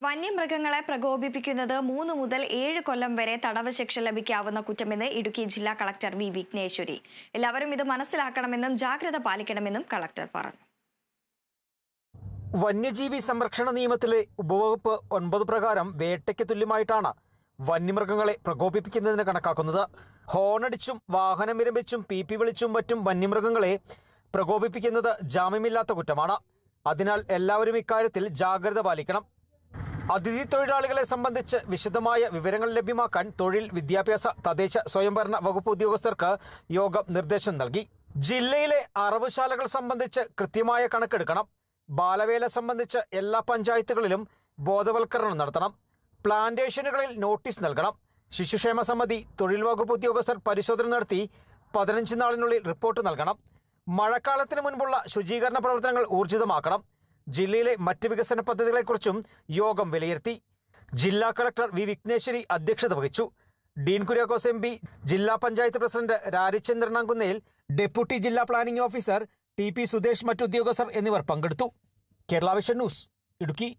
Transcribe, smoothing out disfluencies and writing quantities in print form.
വന്യമൃഗങ്ങളെ പ്രകോപിപ്പിക്കുന്നത് 3 മുതൽ 7 കൊല്ലം വരെ തടവ് ശിക്ഷ ലഭിക്കാവുന്ന കുറ്റമെന്ന് ഇടുക്കി ജില്ലാ കളക്ടർ വി വിഘ്നേശ്വരി. എല്ലാവരും ഇത് മനസ്സിലാക്കണമെന്നും ജാഗ്രത പാലിക്കണമെന്നും കളക്ടർ പറഞ്ഞു. വന്യജീവി സംരക്ഷണ നിയമത്തിലെ ഉപവകുപ്പ് 9 പ്രകാരം വേട്ടയ്ക്ക് തുല്യമായിട്ടാണ് വന്യമൃഗങ്ങളെ പ്രകോപിപ്പിക്കുന്നതിന് കണക്കാക്കുന്നത്. ഹോണടിച്ചും വാഹനം വിരമിച്ചും പീപ്പി വിളിച്ചും മറ്റും വന്യമൃഗങ്ങളെ പ്രകോപിപ്പിക്കുന്നത് ജാമ്യമില്ലാത്ത കുറ്റമാണ്. അതിനാൽ എല്ലാവരും ഇക്കാര്യത്തിൽ ജാഗ്രത പാലിക്കണം. അതിഥി തൊഴിലാളികളെ സംബന്ധിച്ച് വിശദമായ വിവരങ്ങൾ ലഭ്യമാക്കാൻ തൊഴിൽ, വിദ്യാഭ്യാസ, തദ്ദേശ സ്വയംഭരണ വകുപ്പ് ഉദ്യോഗസ്ഥർക്ക് യോഗം നിർദ്ദേശം നൽകി. ജില്ലയിലെ അറവുശാലകൾ സംബന്ധിച്ച് കൃത്യമായ കണക്കെടുക്കണം. ബാലവേല സംബന്ധിച്ച് എല്ലാ പഞ്ചായത്തുകളിലും ബോധവൽക്കരണം നടത്തണം. പ്ലാന്റേഷനുകളിൽ നോട്ടീസ് നൽകണം. ശിശുക്ഷേമ സമിതി, തൊഴിൽ വകുപ്പ് ഉദ്യോഗസ്ഥർ പരിശോധന നടത്തി 15 നാളിനുള്ളിൽ റിപ്പോർട്ട് നൽകണം. മഴക്കാലത്തിന് മുൻപുള്ള ശുചീകരണ പ്രവർത്തനങ്ങൾ ഊർജിതമാക്കണം. ജില്ലയിലെ മറ്റ് വികസന പദ്ധതികളെക്കുറിച്ചും യോഗം വിലയിരുത്തി. ജില്ലാ കളക്ടർ വി വിഘ്നേശ്വരി അധ്യക്ഷത വഹിച്ചു. ഡീൻ കുര്യാക്കോസ് MP, ജില്ലാ പഞ്ചായത്ത് പ്രസിഡന്റ് രാരിചന്ദ്രൻ അങ്കുന്നേൽ, ഡെപ്യൂട്ടി ജില്ലാ പ്ലാനിംഗ് ഓഫീസർ TP സുദേശ്, മറ്റുദ്യോഗസ്ഥർ എന്നിവർ പങ്കെടുത്തു. Kerala vision news, Idukki.